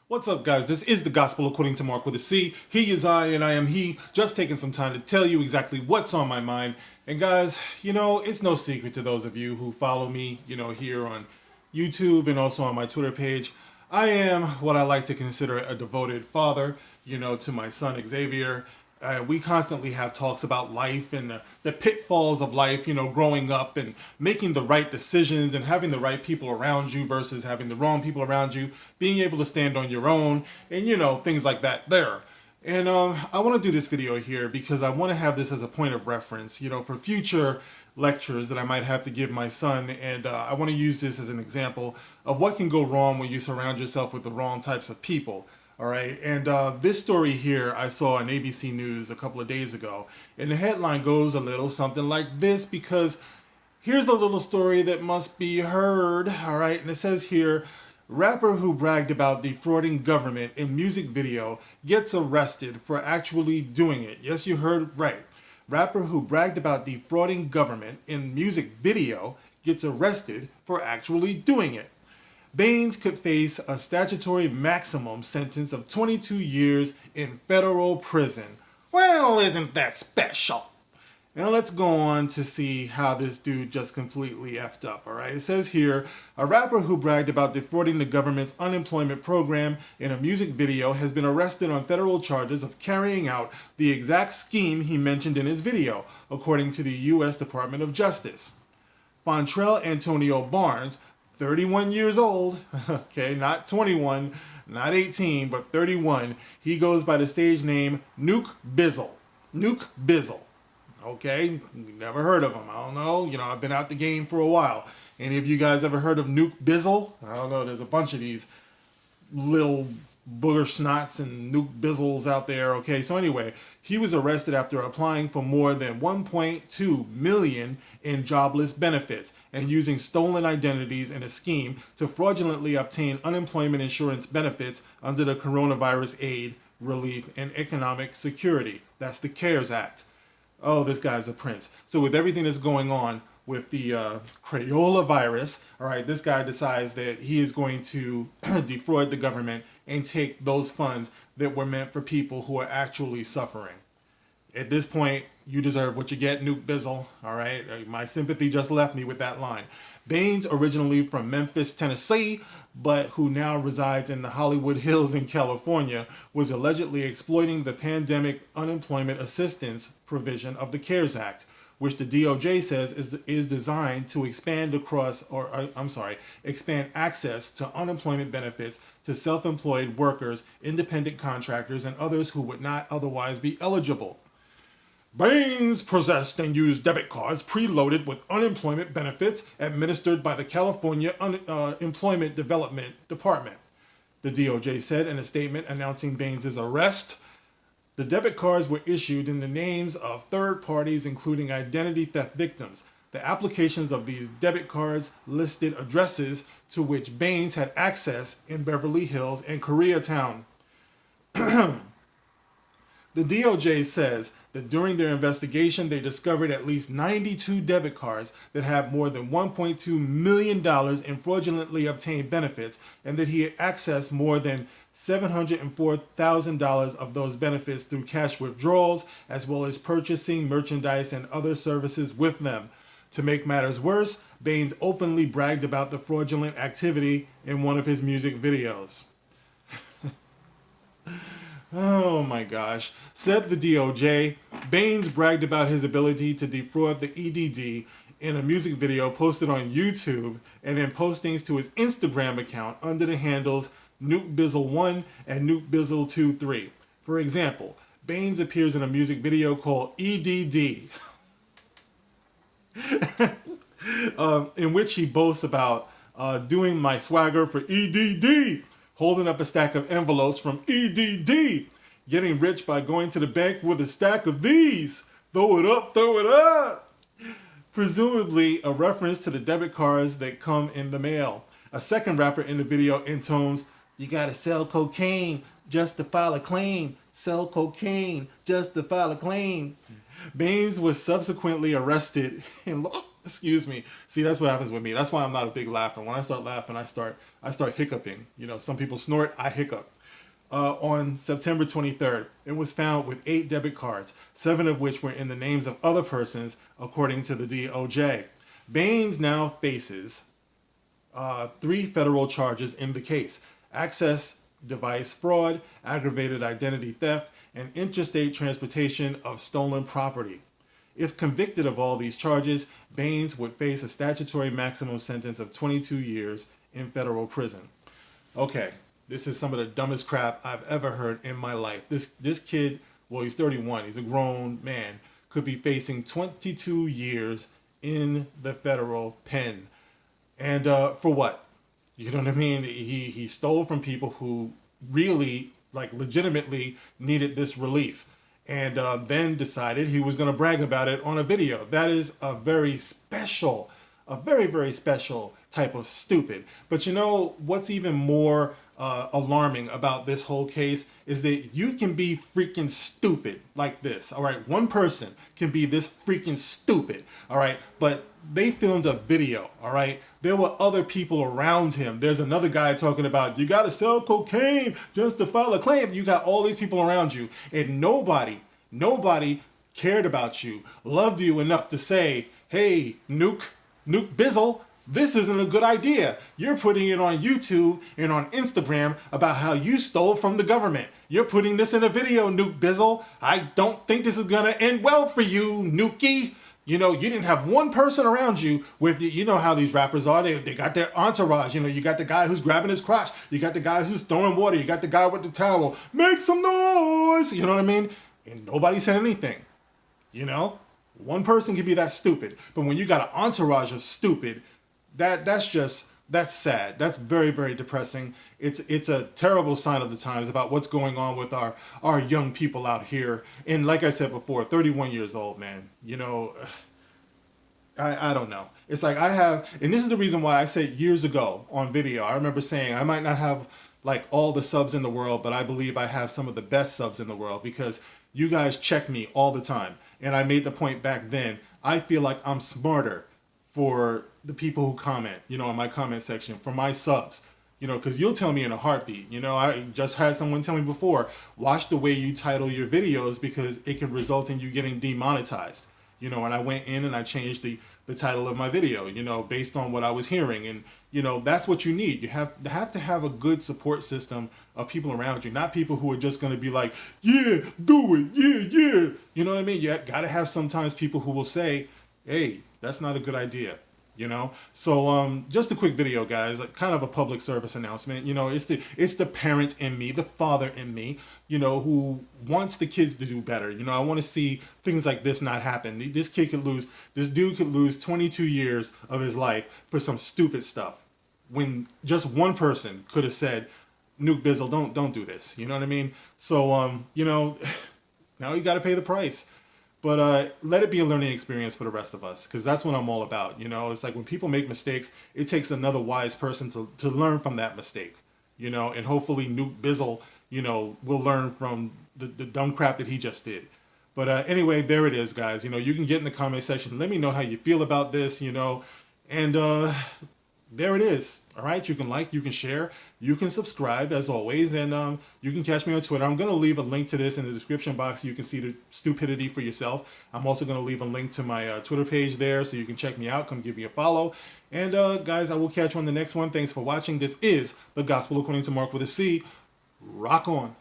What's up, guys? This is the Gospel According to Mark with a C. He is I and I am he. Just taking some time to tell you exactly what's on my mind. And guys, it's no secret to those of you who follow me, here on YouTube and also on my Twitter page. I am what I like to consider a devoted father, to my son Xavier. We constantly have talks about life and the pitfalls of life, growing up and making the right decisions and having the right people around you versus having the wrong people around you, being able to stand on your own and, things like that there. And I want to do this video here because I want to have this as a point of reference, for future lectures that I might have to give my son. And I want to use this as an example of what can go wrong when you surround yourself with the wrong types of people. All right, and this story here I saw on ABC News a couple of days ago, and the headline goes a little something like this because here's the little story that must be heard, all right, and it says here, rapper who bragged about defrauding government in music video gets arrested for actually doing it. Yes, you heard right. Rapper who bragged about defrauding government in music video gets arrested for actually doing it. Baines could face a statutory maximum sentence of 22 years in federal prison. Well, isn't that special? Now let's go on to see how this dude just completely effed up, all right? It says here, a rapper who bragged about defrauding the government's unemployment program in a music video has been arrested on federal charges of carrying out the exact scheme he mentioned in his video, according to the U.S. Department of Justice. Fontrell Antonio Barnes, 31 years old, okay, not 21, not 18, but 31. He goes by the stage name Nuke Bizzle. Nuke Bizzle. Okay, never heard of him. I don't know. I've been out the game for a while. Any of you guys ever heard of Nuke Bizzle? I don't know. There's a bunch of these little booger snots and Nuke Bizzles out there. Okay, so anyway, he was arrested after applying for more than 1.2 million in jobless benefits and using stolen identities in a scheme to fraudulently obtain unemployment insurance benefits under the Coronavirus Aid, Relief, and Economic Security. That's the CARES Act. Oh, this guy's a prince. So with everything that's going on with the Crayola virus, all right, this guy decides that he is going to defraud the government and take those funds that were meant for people who are actually suffering. At this point, you deserve what you get, Nuke Bizzle, all right? My sympathy just left me with that line. Baines, originally from Memphis, Tennessee, but who now resides in the Hollywood Hills in California, was allegedly exploiting the pandemic unemployment assistance provision of the CARES Act, which the DOJ says is designed to expand expand access to unemployment benefits to self-employed workers, independent contractors, and others who would not otherwise be eligible. Baines possessed and used debit cards preloaded with unemployment benefits administered by the California Employment Development Department, the DOJ said in a statement announcing Baines' arrest. The debit cards were issued in the names of third parties, including identity theft victims. The applications of these debit cards listed addresses to which Baines had access in Beverly Hills and Koreatown. The DOJ says that during their investigation, they discovered at least 92 debit cards that have more than $1.2 million in fraudulently obtained benefits, and that he had accessed more than $704,000 of those benefits through cash withdrawals, as well as purchasing merchandise and other services with them. To make matters worse, Baines openly bragged about the fraudulent activity in one of his music videos. Oh my gosh. Said the DOJ, Baines bragged about his ability to defraud the EDD in a music video posted on YouTube and in postings to his Instagram account under the handles Nuke Bizzle 1 and Nuke Bizzle 23. For example, Baines appears in a music video called EDD, in which he boasts about doing my swagger for EDD, holding up a stack of envelopes from EDD, getting rich by going to the bank with a stack of these, throw it up, throw it up. Presumably a reference to the debit cards that come in the mail. A second rapper in the video intones, you gotta sell cocaine just to file a claim. sell cocaine just to file a claim. Baines was subsequently arrested and excuse me. See, that's what happens with me. That's why I'm not a big laugher. When I start laughing, I start hiccuping. You know, some people snort, I hiccup. On September 23rd, it was found with 8 debit cards, 7 of which were in the names of other persons, according to the DOJ. Baines now faces 3 federal charges in the case: access device fraud, aggravated identity theft, and interstate transportation of stolen property. If convicted of all these charges, Baines would face a statutory maximum sentence of 22 years in federal prison. Okay, this is some of the dumbest crap I've ever heard in my life. This kid, well, he's 31, he's a grown man, could be facing 22 years in the federal pen. And for what? You know what I mean? He stole from people who really, like, legitimately needed this relief, and then decided he was going to brag about it on a video. That is a very special, a very, very special type of stupid. But you know what's even more alarming about this whole case is that you can be freaking stupid like this. All right, one person can be this freaking stupid. All right, but they filmed a video. All right, there were other people around him. There's another guy talking about, you got to sell cocaine just to file a claim. You got all these people around you, and nobody cared about you, loved you enough to say, hey, Nuke Bizzle, this isn't a good idea. You're putting it on YouTube and on Instagram about how you stole from the government. You're putting this in a video, Nuke Bizzle. I don't think this is going to end well for you, Nukey. You know, you didn't have one person around you with you. You know how these rappers are. They got their entourage. You know, you got the guy who's grabbing his crotch. You got the guy who's throwing water. You got the guy with the towel. Make some noise. You know what I mean? And nobody said anything. You know? One person can be that stupid. But when you got an entourage of stupid, that's sad. That's very, very depressing. It's a terrible sign of the times about what's going on with our young people out here. And like I said before, 31 years old, man. You know, I don't know. It's like and this is the reason why I said years ago on video, I remember saying I might not have like all the subs in the world, but I believe I have some of the best subs in the world because you guys check me all the time. And I made the point back then, I feel like I'm smarter for the people who comment, you know, in my comment section, for my subs, you know, because you'll tell me in a heartbeat. You know, I just had someone tell me before, watch the way you title your videos because it can result in you getting demonetized. You know, and I went in and I changed the title of my video, you know, based on what I was hearing. And, you know, that's what you need. You have to have a good support system of people around you, not people who are just going to be like, yeah, do it, yeah. You know what I mean? You got to have sometimes people who will say, hey, that's not a good idea. You know, so just a quick video, guys, kind of a public service announcement. You know, it's the parent in me, the father in me, you know, who wants the kids to do better. You know, I want to see things like this not happen. This dude could lose 22 years of his life for some stupid stuff when just one person could have said, Nuke Bizzle, don't do this. You know what I mean? So, you know, now you got to pay the price. But let it be a learning experience for the rest of us, because that's what I'm all about. You know, it's like when people make mistakes, it takes another wise person to learn from that mistake. You know, and hopefully Nuke Bizzle, you know, will learn from the dumb crap that he just did. But anyway, there it is, guys. You know, you can get in the comment section. Let me know how you feel about this, you know. And there it is. All right, you can like, you can share, you can subscribe as always, and you can catch me on Twitter. I'm going to leave a link to this in the description box so you can see the stupidity for yourself. I'm also going to leave a link to my Twitter page there so you can check me out. Come give me a follow. And guys, I will catch you on the next one. Thanks for watching. This is The Gospel According to Mark with a C. Rock on.